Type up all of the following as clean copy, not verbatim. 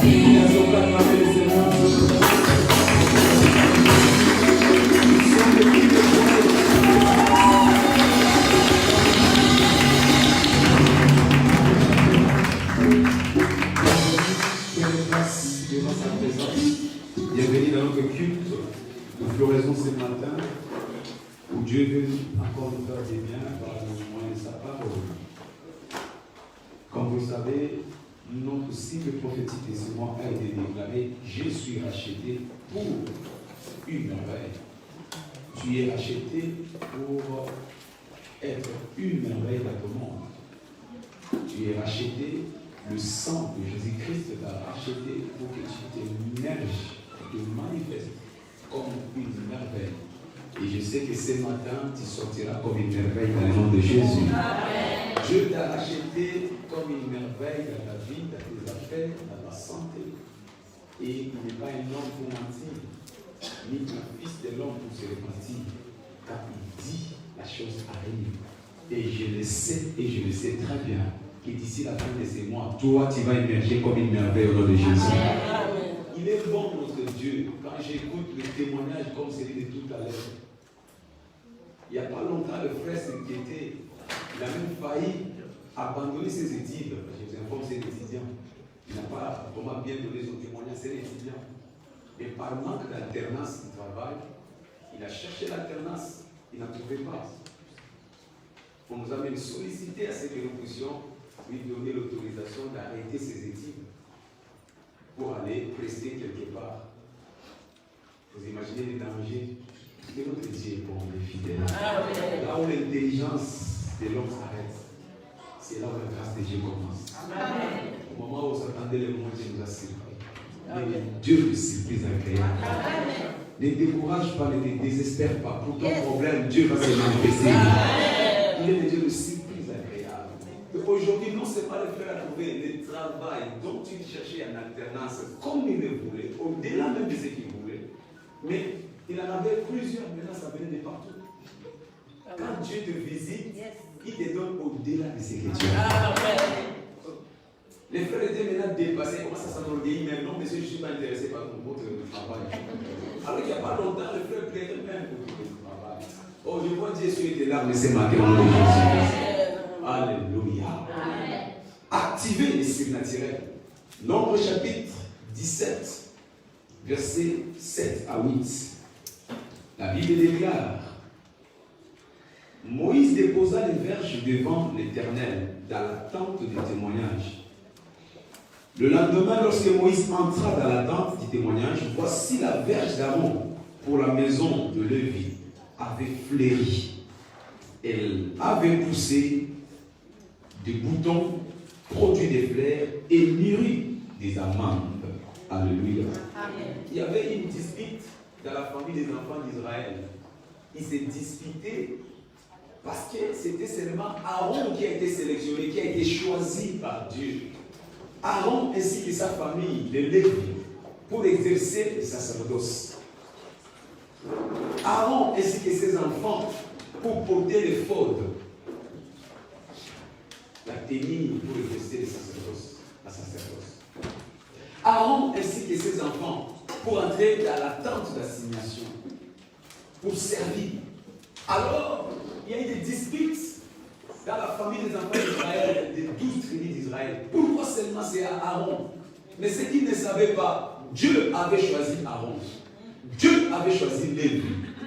Bienvenue dans notre culte de floraison ce matin, où Dieu veut encore nous faire des biens par le moyen de sa parole. Comme vous le savez, notre cible prophétique de ce mois a été déclaré: je suis racheté pour une merveille. Tu es racheté pour être une merveille dans ton monde. Tu es racheté, le sang de Jésus-Christ t'a racheté pour que tu t'émerges, te manifestes comme une merveille. Et je sais que ce matin, tu sortiras comme une merveille dans le nom de Jésus. Amen. Dieu t'a racheté comme une merveille dans ta vie, dans tes affaires, dans ta santé. Et il n'est pas un homme pour mentir, ni un fils de l'homme pour se repentir. Car il dit, la chose arrive. Et je le sais, et je le sais très bien, que d'ici la fin de ces mois, toi, tu vas émerger comme une merveille au nom de Jésus. Amen. Il est bon, notre Dieu, quand j'écoute le témoignage comme celui de tout à l'heure. Il n'y a pas longtemps, le frère s'inquiétait. Il a même failli abandonner ses études. Je vous informe, c'est l'étudiant. Il n'a pas vraiment bien donné son témoignage, c'est l'étudiant. Et par manque d'alternance du travail, il a cherché l'alternance, il n'en trouvait pas. On nous a même sollicité à ce que nous puissions lui donner l'autorisation d'arrêter ses études pour aller prester quelque part. Vous imaginez les dangers que notre Dieu est bon et fidèle. Là où l'intelligence de l'homme s'arrête, c'est là où la grâce de Dieu commence. Amen. Au moment où on s'attendait, le monde Dieu nous a surpris. Dieu de surprise agréable. Ne décourage pas, ne te désespère pas. Pour ton problème, Dieu va se manifester. Il est le Dieu de surprise agréable. Aujourd'hui, non, ce n'est pas le frère à trouver le travail dont il cherchait en alternance, comme il le voulait, au-delà même de ce qu'il voulait. Mais il en avait plusieurs, maintenant ça venait de partout. Quand Dieu te visite, il te donne au-delà de ce que tu as. Les frères étaient maintenant dépassés, ils commencent à s'enorgueillir même. Non, monsieur, je ne suis pas intéressé par votre travail. Alors qu'il n'y a pas longtemps, le frère plairait même pour votre travail. Oh, je vois Dieu sur tes larmes ce matin au nom de Jésus. Alléluia. Activez les surnaturels. Nombre chapitre 17, versets 7 à 8. La Bible déclare: Moïse déposa les verges devant l'Éternel dans la tente du témoignage. Le lendemain, lorsque Moïse entra dans la tente du témoignage, voici la verge d'Aaron pour la maison de Lévi avait fleuri. Elle avait poussé des boutons, produit des fleurs et mûri des amandes. Alléluia. Amen. Il y avait une dispute dans la famille des enfants d'Israël. Ils se disputaient parce que c'était seulement Aaron qui a été sélectionné, qui a été choisi par Dieu. Aaron ainsi que sa famille, les Lévites, pour exercer le sacerdoce. Aaron ainsi que ses enfants pour porter les l'éphod, la tenue pour exercer le sacerdoce, la sacerdoce. Aaron ainsi que ses enfants pour entrer dans la tente d'assignation, pour servir. Alors, il y a eu des disputes dans la famille des enfants d'Israël, des 12 tribus d'Israël. Pourquoi seulement c'est à Aaron? Mais ce qu'ils ne savaient pas, Dieu avait choisi Aaron. Dieu avait choisi Lévi.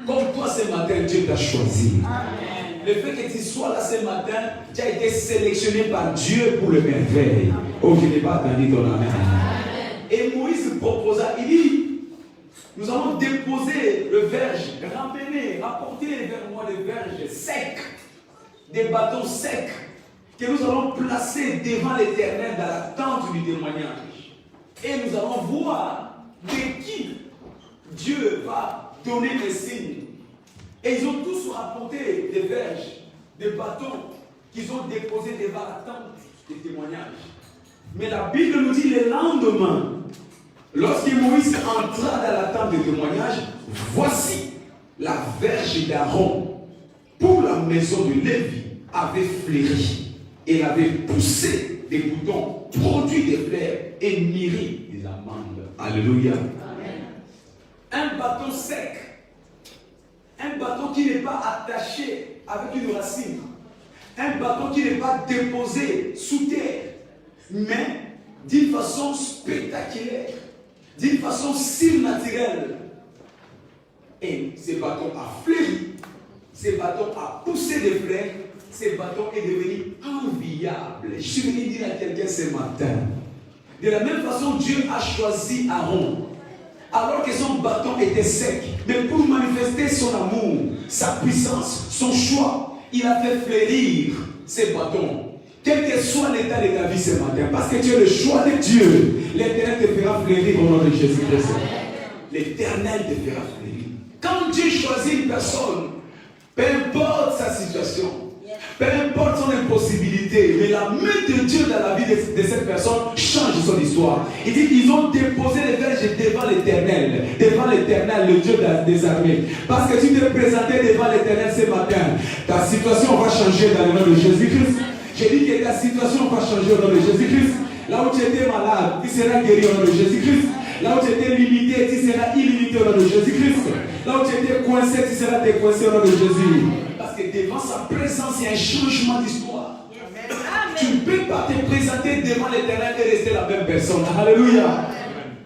Comme toi ce matin, Dieu t'a choisi. Amen. Le fait que tu sois là ce matin, tu as été sélectionné par Dieu pour le merveille. Oh, je n'ai pas entendu ton amen. Et Moïse proposa, il dit: nous allons déposer le verge, ramener, apporter vers moi des verges secs, des bâtons secs, que nous allons placer devant l'Éternel dans la tente du témoignage. Et nous allons voir de qui Dieu va donner les signes. Et ils ont tous rapporté des verges, des bâtons qu'ils ont déposés devant la tente du témoignage. Mais la Bible nous dit le lendemain, lorsque Moïse entra dans la tente de témoignage, voici la verge d'Aaron pour la maison de Lévi avait fleuri. Elle avait poussé des boutons, produit des fleurs et mûri des amandes. Alléluia. Un bâton sec, un bâton qui n'est pas attaché avec une racine, un bâton qui n'est pas déposé sous terre, mais d'une façon spectaculaire, d'une façon surnaturelle. Et ce bâton a fleuri, ce bâton a poussé des fleurs, ce bâton est devenu enviable. Je suis venu dire à quelqu'un ce matin, de la même façon, Dieu a choisi Aaron, alors que son bâton était sec, mais pour manifester son amour, sa puissance, son choix, il a fait fleurir ses bâtons. Quel que soit l'état de ta vie ce matin, parce que tu es le choix de Dieu, l'Éternel te fera fleurir au nom de Jésus-Christ. L'Éternel te fera fleurir. Quand Dieu choisit une personne, peu importe sa situation, peu importe son impossibilité, mais la main de Dieu dans la vie de cette personne change son histoire. Il dit qu'ils ont déposé les verges devant l'Éternel, le Dieu des armées. Parce que tu t'es présenté devant l'Éternel ce matin, ta situation va changer dans le nom de Jésus-Christ. J'ai dit que ta situation va changer au nom de Jésus-Christ. Là où tu étais malade, tu seras guéri au nom de Jésus-Christ. Là où tu étais limité, tu seras illimité au nom de Jésus-Christ. Là où tu étais coincé, tu seras décoincé au nom de Jésus. Parce que devant sa présence, il y a un changement d'histoire. Tu ne peux pas te présenter devant l'Éternel et rester la même personne. Alléluia.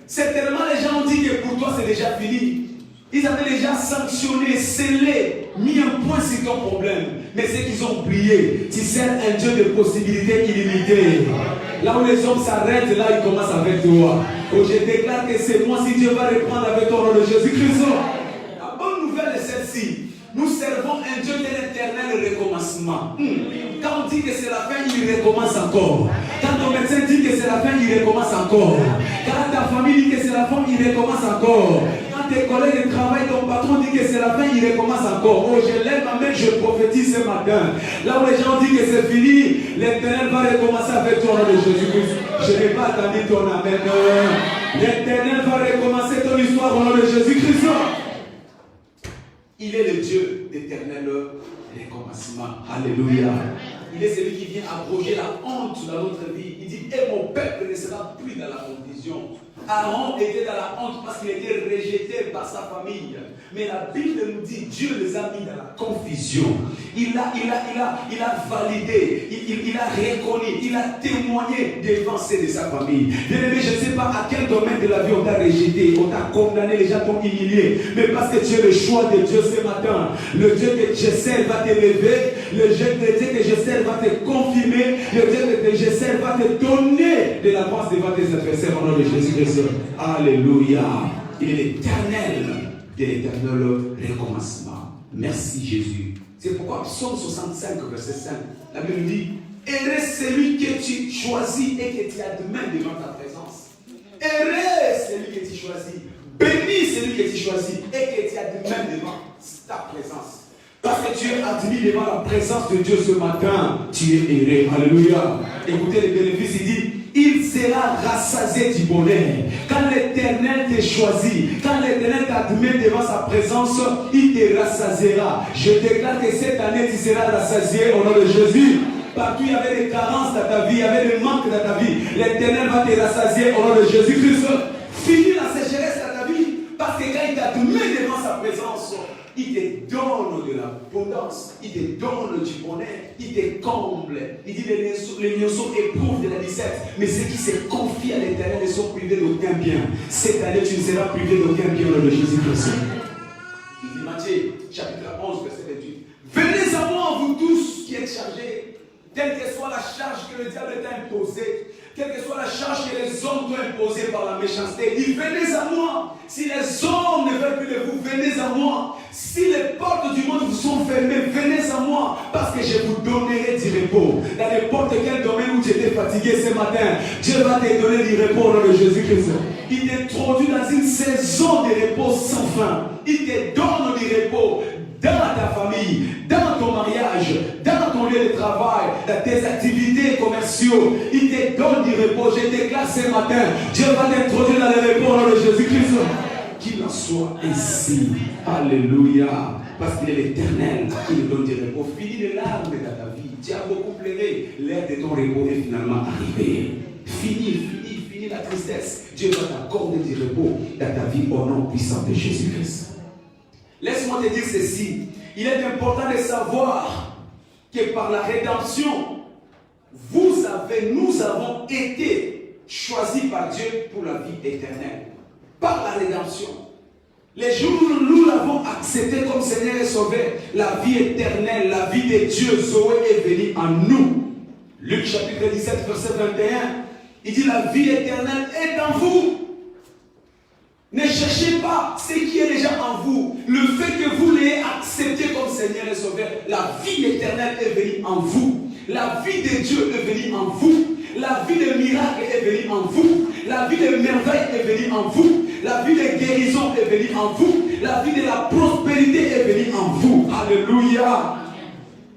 Certainement, les gens ont dit que pour toi, c'est déjà fini. Ils avaient déjà sanctionné, scellé, mis un point sur ton problème. Mais c'est qu'ils ont oublié. Tu sers un Dieu de possibilités illimitées. Là où les hommes s'arrêtent, là ils commencent avec toi. Oh, je déclare que c'est moi, si Dieu va reprendre avec toi au nom de Jésus-Christ. La bonne nouvelle est celle-ci. Nous servons un Dieu de l'éternel recommencement. Quand on dit que c'est la fin, il recommence encore. Quand ton médecin dit que c'est la fin, il recommence encore. Quand ta famille dit que c'est la fin, il recommence encore. Quand tes collègues de travail, ton patron dit que c'est la fin, il recommence encore. Oh, je lève ma main, je prophétise ce matin. Là où les gens disent que c'est fini, l'Éternel va recommencer avec toi au nom de Jésus-Christ. Je n'ai pas attendu ton amen. L'Éternel va recommencer ton histoire au nom de Jésus-Christ. Il est le Dieu d'éternel recommencement. Alléluia. Il est celui qui vient abroger la honte dans notre vie. Il dit, et mon peuple ne sera plus dans la confusion. Aaron était dans la honte parce qu'il était rejeté par sa famille. Mais la Bible nous dit, Dieu les a mis dans la confusion. Il a validé, il a reconnu, il a témoigné devant ceux de sa famille. Bien aimé, je ne sais pas à quel domaine de la vie on t'a rejeté, on t'a condamné, les gens t'ont humilié. Mais parce que tu es le choix de Dieu ce matin, le Dieu que je sers va te lever, le Dieu que je sers va te confirmer, le Dieu que je sers va te donner de l'avance devant tes adversaires au nom de Jésus-Christ. Alléluia. Il est l'éternel de l'éternel recommencement. Merci Jésus. C'est pourquoi Psaume 65, verset 5, la Bible nous dit, heureux celui que tu choisis et que tu admets devant ta présence. Heureux celui que tu choisis. Béni celui que tu choisis et que tu admets devant ta présence. Parce que tu es admis devant la présence de Dieu ce matin, tu es heureux. Alléluia. Écoutez les bénéfices, il dit, il sera rassasié du bonheur. Quand l'Éternel te choisit, quand l'Éternel t'admet devant sa présence, il te rassasiera. Je déclare que cette année, tu seras rassasié au nom de Jésus. Partout il y avait des carences dans ta vie, il y avait des manques dans ta vie. L'Éternel va te rassasier au nom de Jésus-Christ. Finis la sécheresse dans ta vie, parce que quand il t'admet devant sa présence, il te donne de l'abondance, il te donne du bonheur, il te comble. Il dit les lionceaux éprouvent de la disette, mais ceux qui se confient à l'Éternel ne sont privés d'aucun bien. Cette année, tu ne seras privé d'aucun bien au nom de Jésus-Christ. Il dit Matthieu, chapitre 11, verset 28. Venez à moi, vous tous qui êtes chargés, quelle que soit la charge que le diable t'a imposée, quelle que soit la charge que les hommes t'ont imposée par la méchanceté, il dit venez à moi. Si les hommes ne veulent plus de vous, venez à moi. Si les portes du monde vous sont fermées, venez à moi, parce que je vous donnerai du repos. Dans n'importe quel domaine où tu étais fatigué ce matin, Dieu va te donner du repos au nom de Jésus-Christ. Il t'introduit dans une saison de repos sans fin. Il te donne du repos dans ta famille, dans ton mariage, dans ton lieu de travail, dans tes activités commerciales. Il te donne du repos. Je déclare ce matin, Dieu va t'introduire dans le repos au nom de Jésus-Christ. Qu'il en soit ainsi. Alléluia. Parce qu'il est l'Éternel qui nous donne du repos. Fini les larmes dans ta vie. Tu as beaucoup pleuré. L'heure de ton repos est finalement arrivée. Fini ni la tristesse. Dieu va t'accorder du repos dans ta vie au nom puissant de Jésus-Christ. Laisse-moi te dire ceci. Il est important de savoir que par la rédemption, nous avons été choisis par Dieu pour la vie éternelle. Par la rédemption. Les jours où nous l'avons accepté comme Seigneur et Sauveur, la vie éternelle, la vie de Dieu, Zoé, est venue en nous. Luc chapitre 17, verset 21, il dit la vie éternelle est en vous. Ne cherchez pas ce qui est déjà en vous. Le fait que vous l'ayez accepté comme Seigneur et Sauveur, la vie éternelle est venue en vous. La vie de Dieu est venue en vous. La vie de miracle est venue en vous. La vie de merveille est venue en vous. La vie de guérison est venue en vous. La vie de la prospérité est venue en vous. Alléluia.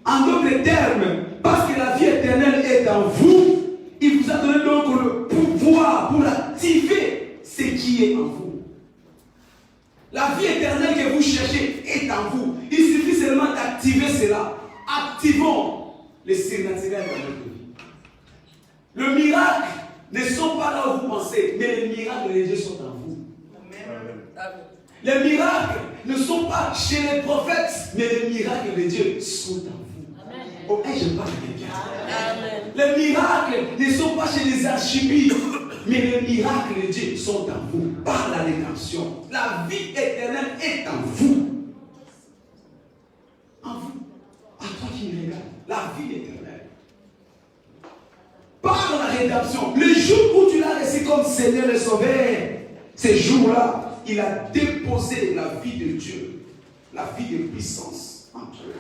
En d'autres termes, parce que la vie éternelle est en vous, il vous a donné donc le pouvoir pour activer ce qui est en vous. La vie éternelle que vous cherchez est en vous. Il suffit seulement d'activer cela. Activons les surnaturels dans notre vie. Le miracle ne sont pas là où vous pensez, mais les miracles de Dieu sont en vous. Amen. Les miracles ne sont pas chez les prophètes, mais les miracles de Dieu sont en vous. Amen. Oh, je parle de quelqu'un. Les miracles ne sont pas chez les archibisques, mais les miracles de Dieu sont en vous, par la rédemption. La vie éternelle est en vous. En vous. À toi qui me regarde, la vie éternelle. Par la rédemption, le jour où tu l'as laissé comme Seigneur et Sauveur, ces jours-là, il a déposé la vie de Dieu, la vie de puissance en toi.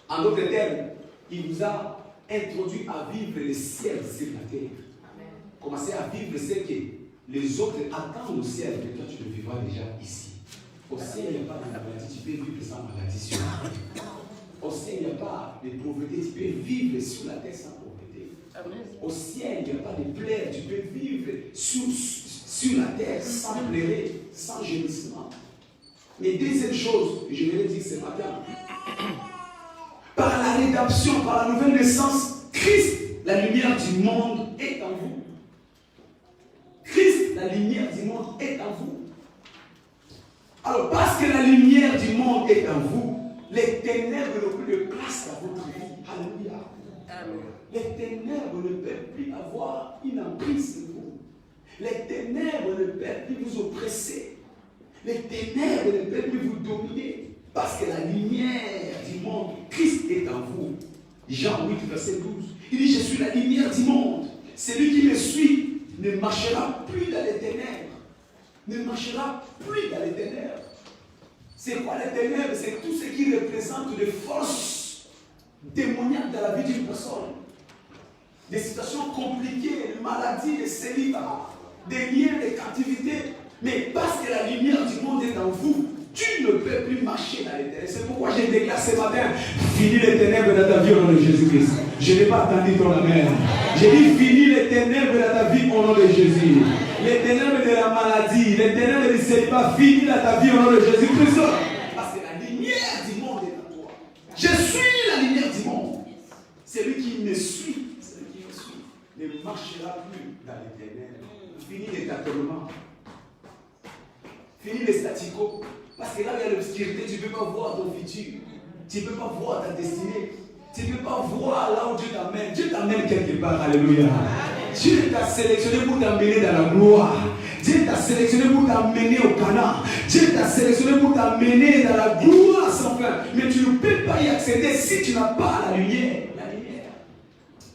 En d'autres termes, il vous a introduit à vivre le ciel sur la terre. Commencez à vivre ce que les autres attendent au ciel, mais toi tu le vivras déjà ici. Au ciel, il n'y a pas de maladie, tu peux vivre sans maladie sur la terre. Au ciel, il n'y a pas de pauvreté, tu peux vivre sur la terre sans pauvreté. Au ciel, il n'y a pas de pleurs, tu peux vivre sur la terre sans pleurer, sans gémissement. Mais deuxième chose, je vais le dire ce matin, par la rédemption, par la nouvelle naissance, Christ, la lumière du monde, est en vous. Christ, la lumière du monde, est en vous. Alors, parce que la lumière du monde est en vous, les ténèbres n'ont plus de place dans votre vie. Alléluia. Amen. Les ténèbres ne peuvent plus avoir une emprise sur vous. Les ténèbres ne peuvent plus vous oppresser. Les ténèbres ne peuvent plus vous dominer. Parce que la lumière du monde, Christ est en vous. Jean 8, verset 12. Il dit, je suis la lumière du monde. Celui qui me suit ne marchera plus dans les ténèbres. Ne marchera plus dans les ténèbres. C'est quoi les ténèbres? C'est tout ce qui représente des forces démoniaques dans la vie d'une personne. Des situations compliquées, des maladies, des célibats, des liens, des captivités. Mais parce que la lumière du monde est en vous, tu ne peux plus marcher dans les ténèbres. C'est pourquoi j'ai déclaré ce matin, finis les ténèbres dans ta vie au nom de Jésus-Christ. Je n'ai pas attendu ton amen. J'ai dit, finis les ténèbres dans ta vie au nom de Jésus. Les ténèbres de la maladie, les ténèbres du célibat, finis dans ta vie au nom de Jésus-Christ. Parce que la lumière du monde est en toi. Je suis la lumière du monde. Celui qui me suit, ne marchera plus dans les ténèbres. Fini les tâtonnements. Fini les staticos. Parce que là, il y a l'obscurité, tu ne peux pas voir ton futur. Tu ne peux pas voir ta destinée. Tu ne peux pas voir là où Dieu t'amène. Dieu t'amène quelque part. Alléluia. Dieu t'a sélectionné pour t'amener dans la gloire. Dieu t'a sélectionné pour t'amener au Canaan. Dieu t'a sélectionné pour t'amener dans la gloire sans fin. Mais tu ne peux pas y accéder si tu n'as pas la lumière.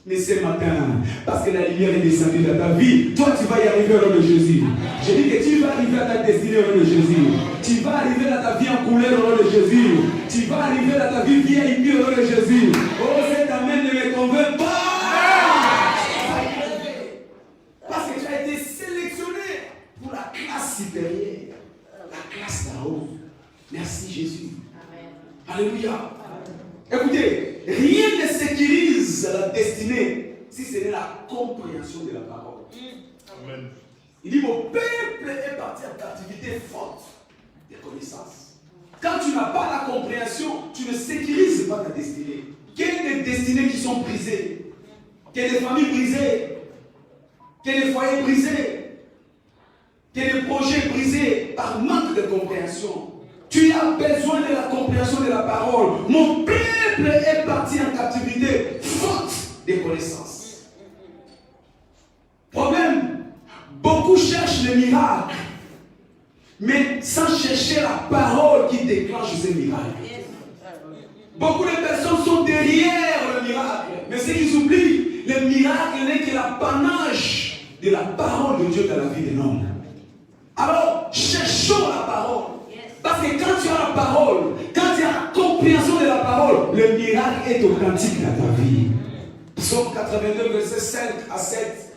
Mais ce matin, parce que la lumière est descendue dans ta vie, toi tu vas y arriver au nom de Jésus. Je dis que tu vas arriver à ta destinée au nom de Jésus. Tu vas arriver dans ta vie en couleur au nom de Jésus. Tu vas arriver dans ta vie VIP au nom de Jésus. Oh, cet amen ne me convainc pas. Parce que tu as été sélectionné pour la classe supérieure, la classe d'en haut. Merci Jésus. Amen. Alléluia. Écoutez, rien ne sécurise la destinée si ce n'est la compréhension de la parole. Amen. Il dit, mon peuple est parti en captivité faute de connaissances. Quand tu n'as pas la compréhension, tu ne sécurises pas ta destinée. Quelles sont les destinées qui sont brisées? Quelles sont les familles brisées? qu'il y ait des foyers brisés, qu'il y ait des projets brisés par manque de compréhension. Tu as besoin de la compréhension de la parole. Mon peuple est parti en captivité, faute de connaissances. Problème, beaucoup cherchent le miracle, mais sans chercher la parole qui déclenche ces miracles. Beaucoup de personnes sont derrière le miracle, mais ce qu'ils oublient, le miracle n'est que l'apanage de la parole de Dieu dans la vie de l'homme. Alors, cherchons la parole. Parce que quand tu as la parole, quand tu as la compréhension de la parole, le miracle est authentique dans ta vie. Psaume 82, verset 5 à 7.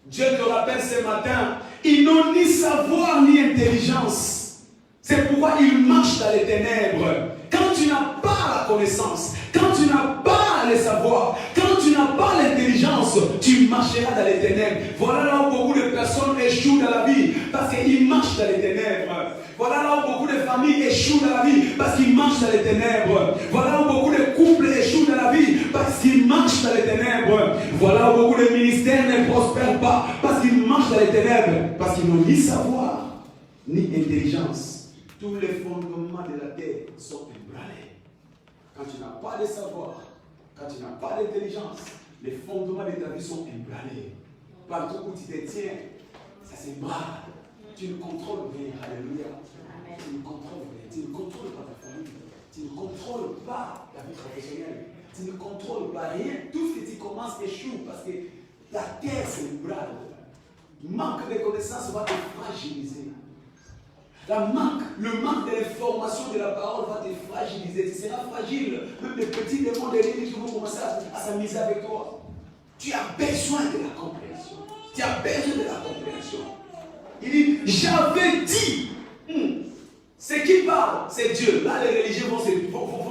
Dieu te rappelle ce matin, ils n'ont ni savoir ni intelligence. C'est pourquoi ils marchent dans les ténèbres. Quand tu n'as pas la connaissance, quand tu n'as pas le savoir, quand tu n'as pas l'intelligence, tu marcheras dans les ténèbres. Voilà là où beaucoup de personnes échouent dans la vie, parce qu'ils marchent dans les ténèbres. Voilà là où beaucoup de familles échouent dans la vie, parce qu'ils marchent dans les ténèbres. Voilà où beaucoup de couples échouent dans la vie, parce qu'ils marchent dans les ténèbres. Voilà où beaucoup de ministères ne prospèrent pas, parce qu'ils marchent dans les ténèbres, parce qu'ils n'ont ni savoir, ni intelligence. Tous les fondements de la terre sont ébranlés. Quand tu n'as pas de savoir, quand tu n'as pas d'intelligence, les fondements de ta vie sont ébranlés. Partout où tu te tiens, ça s'ébranle. Tu ne contrôles rien. Alléluia. Amen. Tu ne contrôles rien. Tu ne contrôles pas ta famille. Tu ne contrôles pas ta vie professionnelle. Tu ne contrôles pas rien. Tout ce que tu commences échoue parce que la terre s'ébranle. Manque de connaissances va te fragiliser. Le manque de l'information de la parole va te fragiliser. Tu seras fragile. Même les petits démons de l'ennemi qui vont commencer à s'amuser avec toi. Tu as besoin de la compréhension. Tu as besoin de la compréhension. Il dit, j'avais dit. Ce qui parle, c'est Dieu. Là, les religieux vont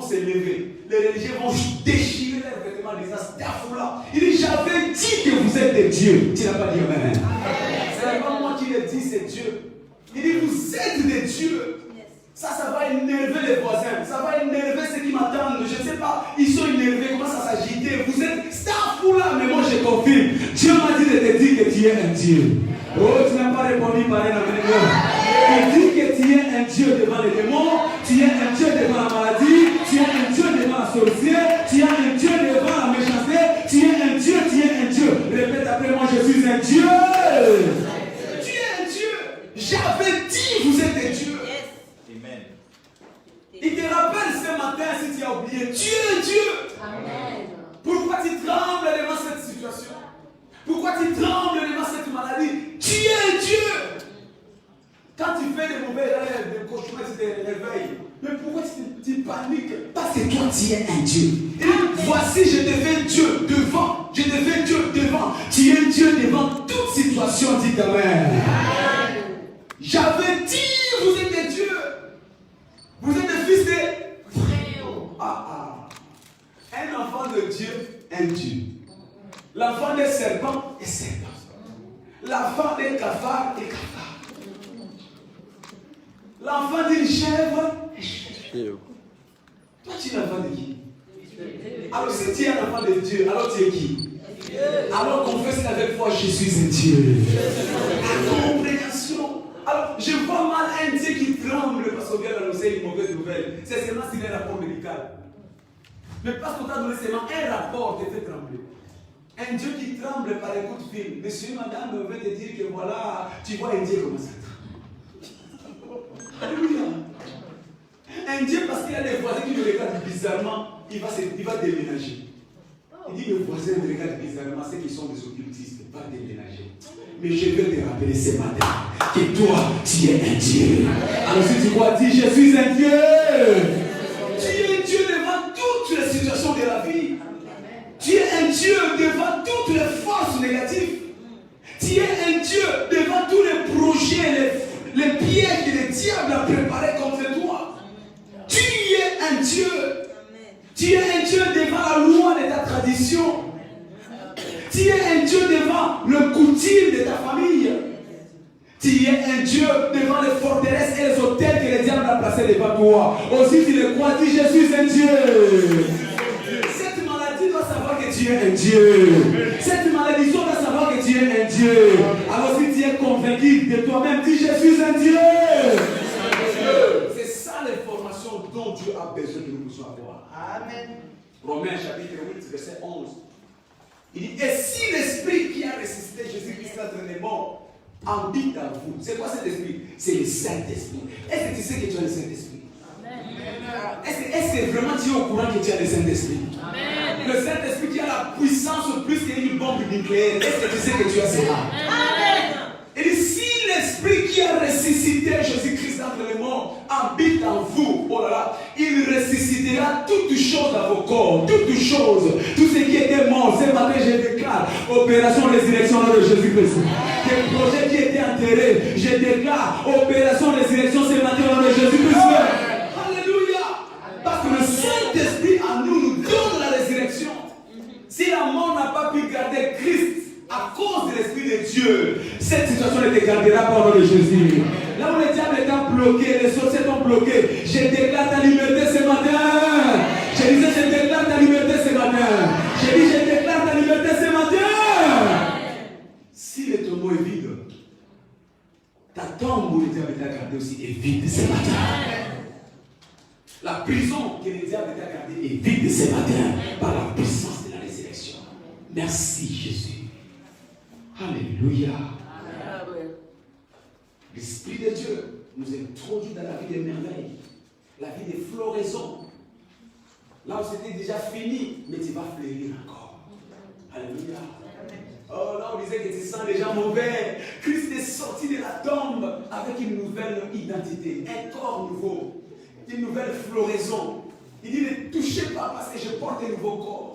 se lever. Les religieux vont déchirer leurs vêtements en disant, Stafoula. Il dit, j'avais dit que vous êtes des dieux. Tu n'as pas dit Amen. C'est pas moi qui le dis, c'est Dieu. Il dit, vous êtes des dieux. Ça va énerver les voisins. Ça va énerver ceux qui m'attendent. Je ne sais pas, ils sont énervés, commencent à s'agiter. Vous êtes Stafoula, mais moi je confirme. Dieu m'a dit de te dire que tu es un Dieu. Oh, tu n'as pas répondu par un aménagement. Il dit que tu es un Dieu devant les démons, tu es un Dieu devant la maladie, tu es un Dieu devant la sorcière, tu es un Dieu devant la méchanceté, tu es un Dieu, tu es un Dieu. Répète après moi, je suis un Dieu. Tu es un Dieu. J'avais dit, vous êtes des dieux. Amen. Il te rappelle ce matin, si tu as oublié, tu es un Dieu. Amen. Pourquoi tu trembles devant cette situation? Pourquoi tu trembles devant cette maladie? Tu es un Dieu. Quand tu fais des mauvais rêves, des cauchemars, tu te réveilles. Mais pourquoi tu paniques? Parce que toi, tu es un Dieu. Et voici, je deviens Dieu devant. Je deviens Dieu devant. Tu es Dieu devant toute situation. Dis Amen. J'avais dit, vous êtes des dieux. Vous êtes des fils de Fréo. Un enfant de Dieu, un Dieu. L'enfant des serpents est serpent. L'enfant des cafards est cafard. L'enfant d'une chèvre est chèvre. Toi, tu es l'enfant de qui? Alors, si tu es un enfant de Dieu, alors tu es qui? Alors, confesse avec foi, je suis un Dieu. La compréhension. Alors, je vois mal un Dieu qui tremble parce qu'on vient d'annoncer une mauvaise nouvelle. C'est seulement s'il y a un rapport médical. Mais parce qu'on t'a donné seulement un rapport te fait trembler. Un Dieu qui tremble par un coup de fil. Monsieur, madame, veut te dire que voilà, tu vois un Dieu comme ça. Alléluia. Un Dieu parce qu'il y a des voisins qui le regardent bizarrement, il va déménager. Il dit, les voisins me regardent bizarrement, ceux qui sont des occultistes, va déménager. Mais je vais te rappeler ce matin que toi, tu es un Dieu. Alors si tu crois, dis, je suis un Dieu. Tu es un Dieu devant toutes les situations de la vie. Tu es un Dieu devant toutes les forces négatives. Tu es un Dieu devant tous les projets, les pièges que le diable a préparés contre toi. Tu es un Dieu. Tu es un Dieu devant la loi de ta tradition. Tu es un Dieu devant le coutume de ta famille. Tu es un Dieu devant les forteresses et les hôtels que le diable a placés devant toi. Aussi tu le crois, dis je suis un Dieu. Cette maladie doit savoir que tu es un Dieu. Cette malédiction doit savoir que tu es un Dieu. Dieu. Alors si tu es convaincu de toi-même, dis je suis un Dieu. C'est ça l'information dont Dieu a besoin que nous puissions avoir. Amen. Romains chapitre 8, verset 11. Il dit, et si l'esprit qui a ressuscité Jésus-Christ d'entre les morts habite en vous, c'est quoi cet esprit? C'est le Saint-Esprit. Est-ce que tu sais que tu as le Saint-Esprit? Est-ce que vraiment tu es au courant que tu as le Saint-Esprit? Le Saint-Esprit qui a la puissance plus qu'une bombe nucléaire. Est-ce que tu sais que tu as cela? Il dit, si l'Esprit qui a ressuscité Jésus-Christ d'entre les morts habite en vous, oh là là, il ressuscitera toutes choses dans vos corps, toutes choses, tout ce qui était mort. Ce matin, je déclare opération résurrection de Jésus-Christ. Des projets qui étaient enterrés, je déclare opération résurrection ce matin au nom de Jésus-Christ. Alléluia. Parce que le Saint-Esprit en nous donne la résurrection. Si la mort n'a pas pu garder Christ à cause de l'Esprit de Dieu, cette situation ne te gardera pas au nom de Jésus. Là où le diable est bloqué, les sorciers sont bloqués, je déclare ta liberté ce matin. Je disais, je déclare ta liberté ce matin. Je dis, je déclare ta liberté ce matin. Si le tombeau est vide, ta tombe où le diable t'a gardé aussi est vide ce matin. La prison que le diable t'a gardée est vide ce matin par la puissance de la résurrection. Merci Jésus. Alléluia. L'Esprit de Dieu nous introduit dans la vie des merveilles, la vie des floraisons. Là où c'était déjà fini, mais tu vas fleurir encore. Alléluia. Oh, là on disait que tu sens déjà mauvais. Christ est sorti de la tombe avec une nouvelle identité, un corps nouveau, une nouvelle floraison. Il dit ne touchez pas parce que je porte un nouveau corps.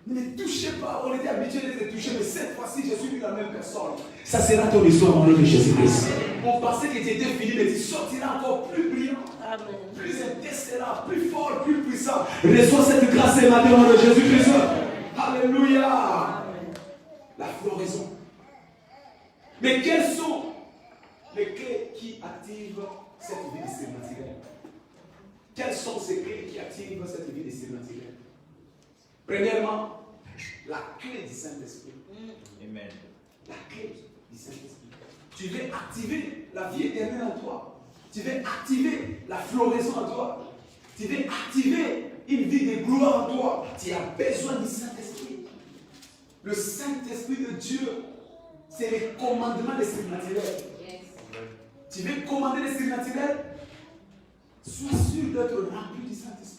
Ne touchez pas, on était habitué d'être touché, mais cette fois-ci, je suis plus la même personne. Ça sera ton histoire au nom de Jésus-Christ. On pensait que tu étais fini, mais tu sortiras encore plus brillant, plus interstellar, plus fort, plus puissant. Reçois cette grâce ce matin au nom de Jésus-Christ. Alléluia. La floraison. Mais quelles sont les clés qui activent cette vie de surnaturelle? Quelles sont ces clés qui activent cette vie de surnaturelle? Premièrement, la clé du Saint-Esprit. Amen. La clé du Saint-Esprit. Tu veux activer la vie éternelle en toi. Tu veux activer la floraison en toi. Tu veux activer une vie de gloire en toi. Tu as besoin du Saint-Esprit. Le Saint-Esprit de Dieu, c'est le commandement des surnaturels. Yes. Tu veux commander les surnaturels? Sois sûr d'être rempli du Saint-Esprit.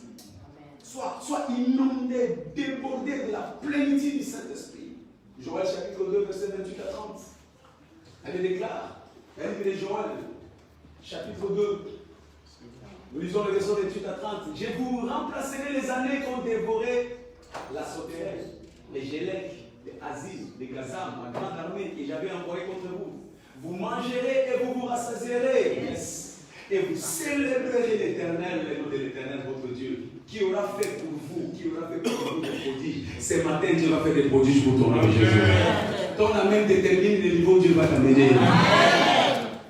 Sois inondé, débordé de la plénitude du Saint-Esprit. Joël chapitre 2, verset 28 à 30. Elle déclare, elle dit Joël, chapitre 2. Nous lisons le verset 28 à 30. Je vous remplacerai les années qu'ont dévoré la sauterelle, les gélèques, les Aziz, les Gazam, ma grande armée que j'avais envoyée contre vous. Vous mangerez et vous vous rassasierez. Yes. Et vous célébrerez l'Éternel, le nom de l'Éternel, votre Dieu, qui aura fait pour vous, qui aura fait pour vous des prodiges. Ce matin, Dieu va faire des prodiges pour ton nom, Jésus. Ton amen détermine le niveau où Dieu va t'amener.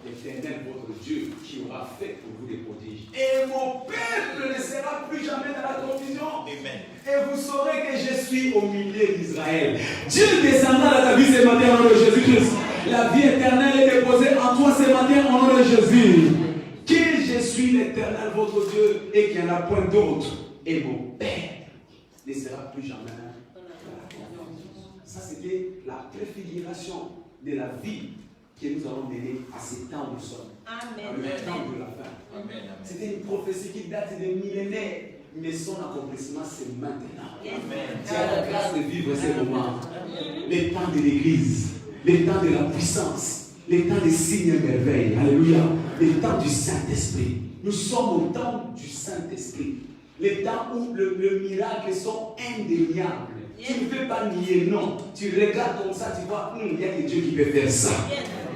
L'Éternel, votre Dieu, qui aura fait pour vous des prodiges. Et mon peuple ne sera plus jamais dans la confusion. Amen. Et vous saurez que je suis au milieu d'Israël. Dieu descendra dans ta vie ce matin au nom de Jésus-Christ. La vie éternelle est déposée en toi ce matin au nom de Jésus. Que je suis l'Éternel votre Dieu et qu'il n'y en a point d'autre. Et mon Père ne sera plus jamais dans la confusion. Ça, c'était la préfiguration de la vie que nous allons mener à ce temps où nous sommes. Amen. Le temps de la fin. Amen. C'était une prophétie qui date de millénaires, mais son accomplissement, c'est maintenant. Amen. Tu as la grâce de vivre ces moments. Les temps de l'Église, les temps de la puissance. Les temps des signes et merveilles. Alléluia. Les temps du Saint-Esprit. Nous sommes au temps du Saint-Esprit. Les temps où le miracle sont indéniables. Tu ne peux pas nier, non. Tu regardes comme ça, tu vois, il y a que Dieu qui peut faire ça.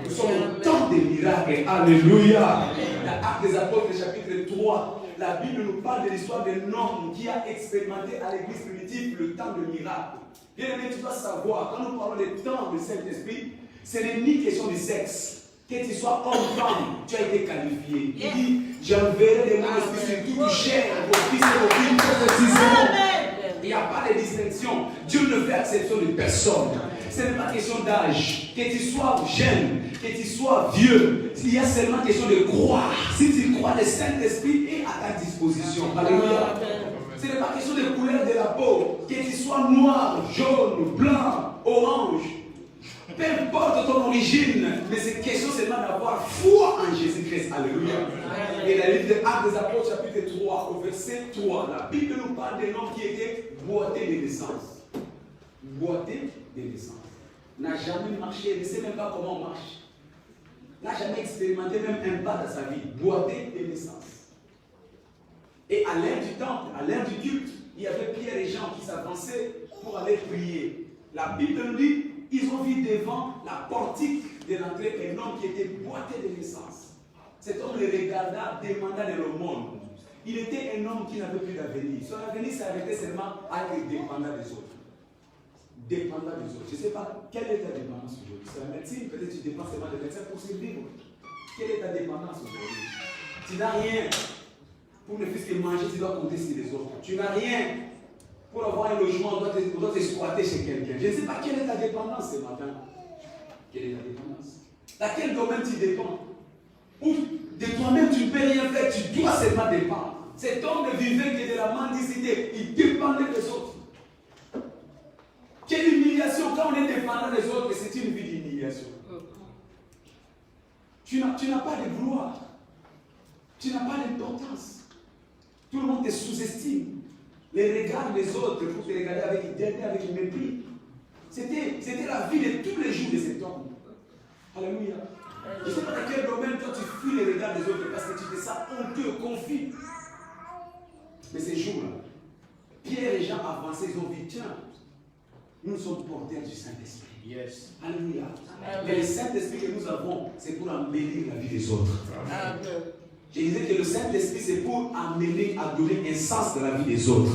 Nous sommes au temps des miracles. Alléluia. Dans Actes des Apôtres, chapitre 3, la Bible nous parle de l'histoire d'un homme qui a expérimenté à l'église primitive le temps de miracle. Bien aimé, tu dois savoir, quand nous parlons des temps du Saint-Esprit, ce n'est ni question de sexe. Que tu sois homme ou femme, tu as été qualifié. Il dit, j'enverrai de mon esprit sur toute chair, vos fils et vos filles prophétiseront. Il n'y a pas de distinction. Dieu ne fait exception de personne. ce n'est pas question d'âge. Que tu sois jeune, que tu sois vieux, il y a seulement question de croire. Si tu crois, le Saint-Esprit est à ta disposition. Alléluia. Ce n'est pas question de couleur de la peau. Que tu sois noir, jaune, blanc, orange. Peu importe ton origine, mais c'est question seulement d'avoir foi en Jésus-Christ. Alléluia. Et la livre de Actes des Apôtres, chapitre 3, au verset 3, la Bible nous parle d'un homme qui était boité de naissance. Boité de naissance. N'a jamais marché, ne sait même pas comment on marche. N'a jamais expérimenté même un pas dans sa vie. Boité de naissance. Et à l'heure du temple, à l'heure du culte, il y avait Pierre et Jean qui s'avançaient pour aller prier. La Bible nous dit, ils ont vu devant la portique de l'entrée un homme qui était boité de naissance. Cet homme le regarda, demanda de le monde. Il était un homme qui n'avait plus d'avenir. Son avenir s'arrêtait seulement à être dépendant des autres. Dépendant des autres. Je ne sais pas quelle est ta dépendance aujourd'hui. C'est la médecine, peut-être tu dépends seulement de médecin pour survivre. Quelle est ta dépendance aujourd'hui? Tu n'as rien. Pour ne plus que manger, tu dois compter sur les autres. Tu n'as rien. Pour avoir un logement, on doit t'exploiter chez quelqu'un. Je ne sais pas quelle est ta dépendance ce matin. Quelle est ta dépendance? Dans quel domaine tu dépends? Ou de toi-même tu ne peux rien faire, tu dois seulement dépendre. Cet homme ne vivait que de la mendicité, il dépendait des autres. Quelle humiliation quand on est dépendant des autres, c'est une vie d'humiliation. Tu n'as pas de gloire, tu n'as pas d'importance. Tout le monde te sous-estime. Les regards des autres pour te regarder avec mépris. C'était la vie de tous les jours de cet homme. Alléluia. Je ne sais pas dans quel domaine toi tu fuis les regards des autres parce que tu fais ça honteux, confus. Mais ces jours-là, Pierre et Jean avançaient, ils ont dit, tiens, nous sommes porteurs du Saint-Esprit. Yes. Alléluia. Mais le Saint-Esprit que nous avons, c'est pour embellir la vie des autres. Amen. Je disais que le Saint-Esprit, c'est pour amener à donner un sens dans la vie des autres.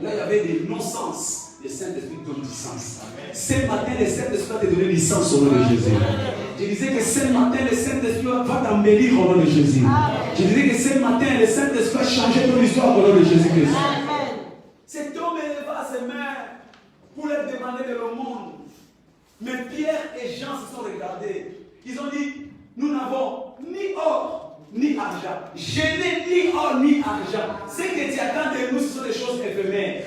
Là, il y avait des non-sens. Le Saint-Esprit donne du sens. Ce matin, le Saint-Esprit va te donner du sens au nom de Jésus. Je disais que ce matin, le Saint-Esprit va t'embellir au nom de Jésus. Je disais que ce matin, le Saint-Esprit va changer ton histoire au nom de Jésus-Christ. Cet homme éleva ses mains pour leur demander de le monde. Mais Pierre et Jean se sont regardés. Ils ont dit, nous n'avons ni or, ni argent. Je n'ai ni or, ni argent. Ce que tu attends de nous, ce sont des choses éphémères.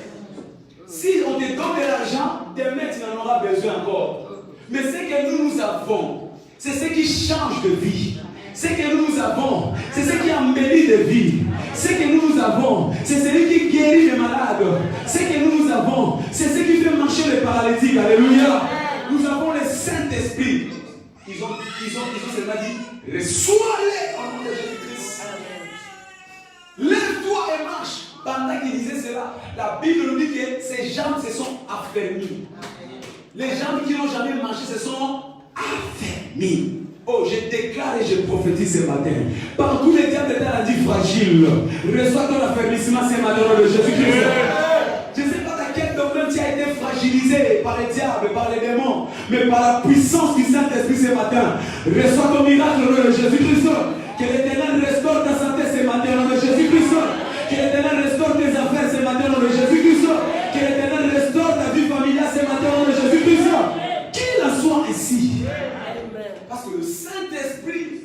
Si on te donne de l'argent, demain tu n'en auras besoin encore. Mais ce que nous avons, c'est ce qui change de vie. Ce que nous avons, c'est ce qui embellit de vie. Ce que nous avons, c'est celui qui guérit les malades. Ce que nous avons, c'est ce qui fait marcher les paralytiques. Alléluia. Nous avons le Saint-Esprit. Ils ont seulement dit, reçois-les au nom de Jésus-Christ. Lève-toi et marche. Pendant qu'il disait cela, la Bible nous dit que ses jambes se sont affermies. Les jambes qui n'ont jamais marché se sont affermies. Oh, je déclare et je prophétise ce matin. Par tous les diables étant dit fragile, reçois ton affermissement ce matin au nom de Jésus-Christ. Je ne sais pas dans quel domaine tu as été fragilisé par les diables, par les démons, mais par la puissance du Saint-Esprit ce matin. Reçois ton miracle au nom de Jésus-Christ. Que l'Éternel restaure ta santé ce matin au nom de Jésus-Christ. Que l'Éternel restaure tes affaires ce matin au nom de Jésus-Christ. Que l'Éternel restaure ta vie familiale ce matin au nom de Jésus-Christ. Qu'il en soit ainsi. Parce que le Saint-Esprit,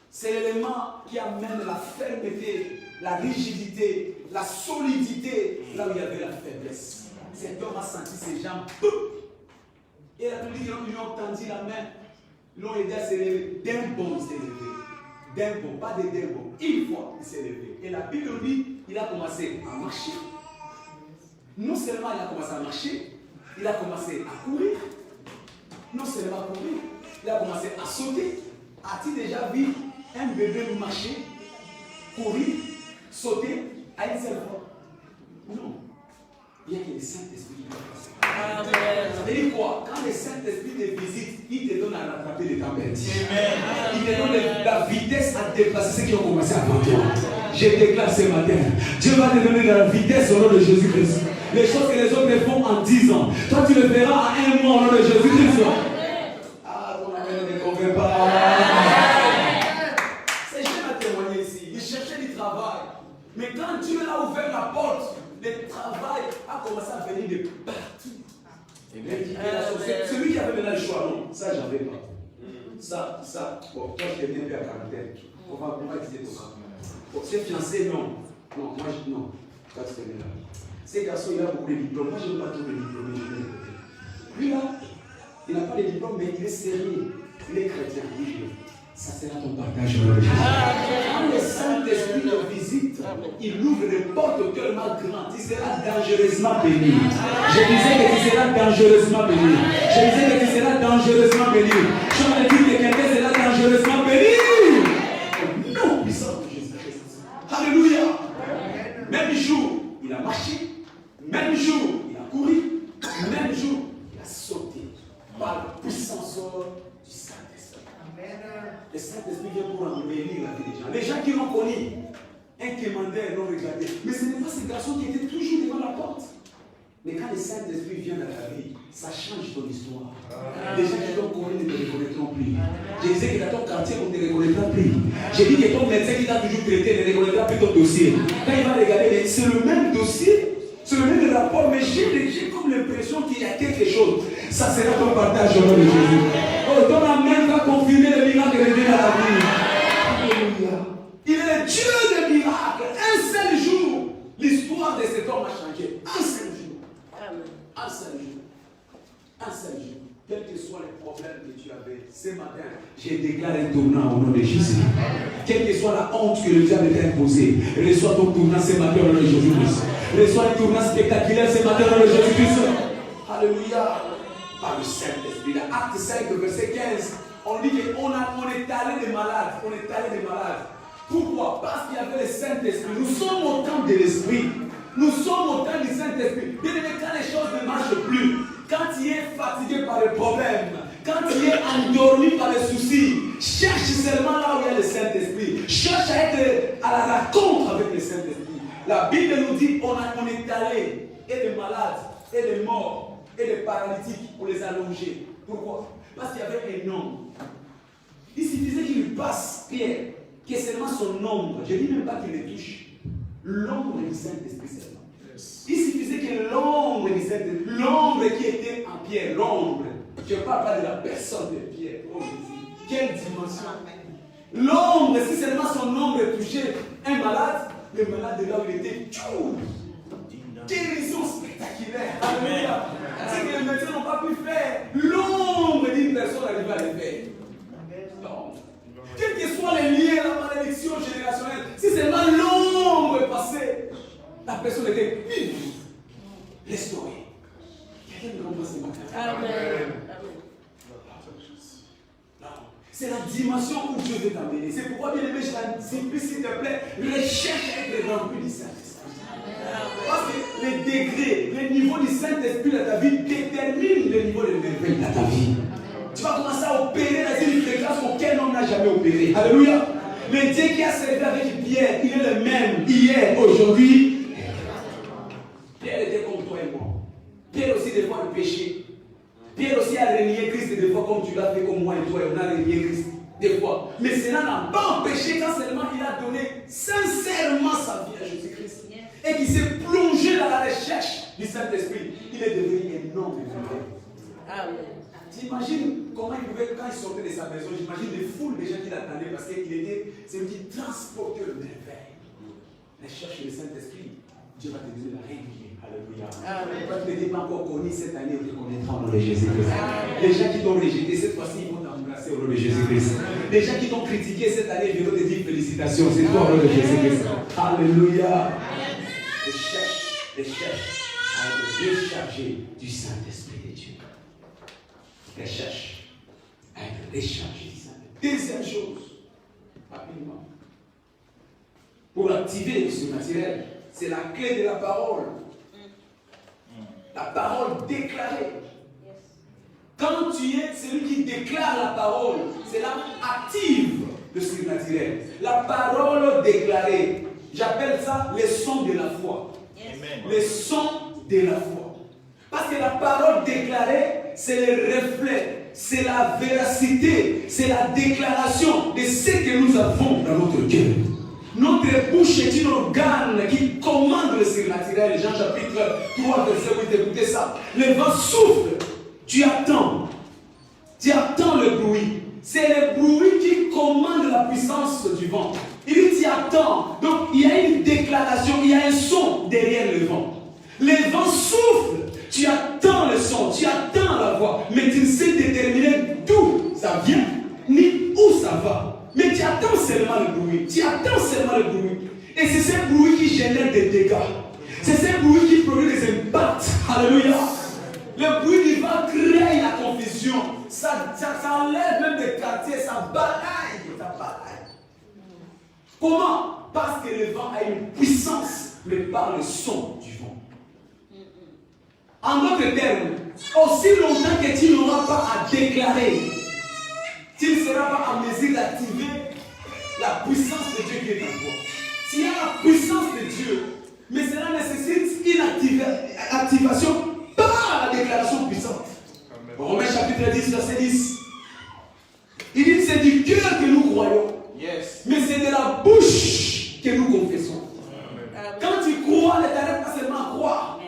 c'est l'élément qui amène la fermeté, la rigidité, la solidité là où il y avait la faiblesse. Cet homme a senti ses jambes. Et la Bible dit qu'ils lui ont tendu la main. Ils l'ont aidé à s'élever. D'un bond, il s'est levé. D'un bond, pas de deux bonds. Une fois, il s'est levé. Et la Bible dit il a commencé à marcher. Non seulement il a commencé à marcher, il a commencé à courir. Non seulement à courir, il a commencé à sauter. As-tu déjà vu un bébé marcher, courir, sauter à une seule fois? Non. Il y a que le Saint-Esprit qui va passer. Ça veut dire quoi? Quand le Saint-Esprit te visite, il te donne à rattraper les tempêtes. Il te donne la vitesse à dépasser ceux qui ont commencé avant toi. Je déclare ce matin, Dieu va te donner la vitesse au nom de Jésus-Christ. Les choses que les autres font en 10 ans, toi tu le feras en un mois au nom de Jésus-Christ. Ah, ton amen ne convainc pas. Ces jeunes a témoigné ici. Ils cherchaient du travail. Mais quand Dieu a ouvert la porte, le travail a commencé à venir de partout. C'est lui qui avait maintenant le choix, non? Ça, j'avais pas. Ça, bon, toi, je t'ai bien fait à caractère. On va dire tout ça. Bon, c'est fiancé, non. Non, moi, non. Toi, tu connais là. Ces garçons, il a beaucoup de diplômes. Moi, je n'ai pas trop de diplômes. Lui, là, il n'a pas de diplôme, mais il est sérieux. Il est chrétien. Ça sera ton partage. Quand le Saint-Esprit te visite, il ouvre les portes au cœur mal grand. Tu seras dangereusement béni. Je disais que tu seras dangereusement béni. Je disais que tu seras dangereusement béni. Je me dis que quelqu'un sera dangereusement béni. Non, puissance de Jésus-Christ. Alléluia. Même jour, il a marché. Même jour, il a couru. Même jour, il a sauté. Par la puissance du Saint-Esprit. Le Saint-Esprit vient pour embellir la vie des gens. Les gens qui l'ont connu, un quémandeur l'ont regardé. Mais ce n'est pas ces garçons qui étaient toujours devant la porte. Mais quand le Saint-Esprit vient dans ta vie, ça change ton histoire. Les gens qui t'ont connu ne te reconnaîtront plus. Je disais que dans ton quartier, on ne te reconnaîtra plus. J'ai dit que ton médecin qui t'a toujours traité ne reconnaîtra plus ton dossier. Quand il va regarder, c'est le même dossier. C'est le même rapport, mais j'ai comme l'impression qu'il y a quelque chose. Ça sera ton partage au nom de Jésus. Oh, ton amen va confirmer le miracle de Dieu dans ta vie. Alléluia. Il est le Dieu des miracles. Un seul jour, l'histoire de cet homme a changé. Un seul jour. Un seul jour. Un seul jour. Quels que soient les problèmes que tu avais, ce matin, j'ai déclaré un tournant au nom de Jésus. Quelle que soit la honte que le diable t'a imposée, reçois ton tournant ce matin au nom de Jésus-Christ. Reçois un tournant spectaculaire ce matin au nom de Jésus-Christ. Alléluia. Par le Saint-Esprit. Acte 5, verset 15. On dit qu'on est allé des malades. On est allé des malades. Pourquoi? Parce qu'il y avait le Saint-Esprit. Nous sommes au temps de l'Esprit. Nous sommes au temps du Saint-Esprit. Bien aimé, quand les choses ne marchent plus, quand tu es fatigué par les problèmes, quand tu es endormi par les soucis, cherche seulement là où il y a le Saint-Esprit. Cherche à être à la rencontre avec le Saint-Esprit. La Bible nous dit qu'on est allé, et les malades, et les morts, et les paralytiques, on les a longés. Pourquoi? Parce qu'il y avait un homme. Il suffisait qu'il lui passe, Pierre, que seulement son ombre, je ne dis même pas qu'il les touche, l'ombre du Saint-Esprit seulement. Il suffisait que l'ombre du Saint-Esprit, l'ombre qui était en Pierre, l'ombre, je ne parle pas de la personne de Pierre, oh Jésus, quelle dimension. L'ombre, si seulement son ombre touchait un malade, le malade de là où il était, tchou, guérison spectaculaire. Alléluia. C'est que les médecins n'ont pas pu faire. L'ombre d'une personne arrive à le faire. Donc, quels que soient les liens, la malédiction générationnelle, si seulement l'ombre est passée, la personne était restaurée. Quelqu'un me comprend ce matin. Amen. C'est la dimension où Dieu veut t'amener. C'est pourquoi, bien aimé, je t'en prie, s'il te plaît, recherche à être rempli du Saint-Esprit. Parce que les degrés, les niveaux du Saint-Esprit dans ta vie déterminent le niveau de merveille dans ta vie. Tu vas commencer à opérer dans une fréquence auquel on n'a jamais opéré. Alléluia. Le Dieu qui a servi avec Pierre, il est le même hier, aujourd'hui. Pierre était comme toi et moi. Pierre aussi des fois le péché. Pierre aussi a renié Christ des fois comme tu l'as fait comme moi et toi. On a renié Christ des fois. Mais cela n'a pas empêché quand seulement il a donné sincèrement sa vie à Jésus-Christ. Et qui s'est plongé dans la recherche du Saint-Esprit, il est devenu un homme de Amen. T'imagines comment il pouvait, quand il sortait de sa maison, j'imagine les foules de gens qui l'attendaient parce qu'il était, c'est un petit transporteur de merveille. Recherche le Saint-Esprit, Dieu va te donner la régulière. Alléluia. Quand tu n'étais pas encore connu cette année, on te connaîtra au nom de Jésus-Christ. Les gens qui t'ont rejeté, cette fois-ci, ils vont t'embrasser au nom de Jésus-Christ. Les gens qui t'ont critiqué cette année, ils vont te dire félicitations. C'est toi au nom de Jésus-Christ. Alléluia. Recherche à être déchargé du Saint-Esprit de Dieu. Recherche à être déchargé du Saint-Esprit. Deuxième chose, rapidement, pour activer le surnaturel, c'est la clé de la parole. La parole déclarée. Quand tu es celui qui déclare la parole, cela active le surnaturel. La parole déclarée, j'appelle ça le son de la foi. Le son de la foi. Parce que la parole déclarée, c'est le reflet, c'est la véracité, c'est la déclaration de ce que nous avons dans notre cœur. Notre bouche est un organe qui commande le surnaturel. Jean chapitre 3, verset 8, écoutez ça. Le vent souffle Tu attends. Tu attends le bruit. C'est le bruit qui commande la puissance du vent. Il dit tu attends. Donc il y a une déclaration, il y a un son derrière le vent. Le vent souffle. Tu attends le son, tu attends la voix. Mais tu ne sais déterminer d'où ça vient, ni où ça va. Mais tu attends seulement le bruit. Tu attends seulement le bruit. Et c'est ce bruit qui génère des dégâts. C'est ce bruit qui produit des impacts. Alléluia. Le bruit du vent crée la confusion. Ça enlève même des quartiers, ça balaye. Comment? Parce que le vent a une puissance, mais par le son du vent. En d'autres termes, aussi longtemps que tu n'auras pas à déclarer, tu ne seras pas en mesure d'activer la puissance de Dieu qui est en toi. Tu as la puissance de Dieu, mais cela nécessite une activation par la déclaration puissante. Romains chapitre 10, verset 10. Il dit c'est du cœur que nous croyons, mais c'est de la bouche que nous confessons. Quand tu crois, ne t'arrête pas seulement à croire.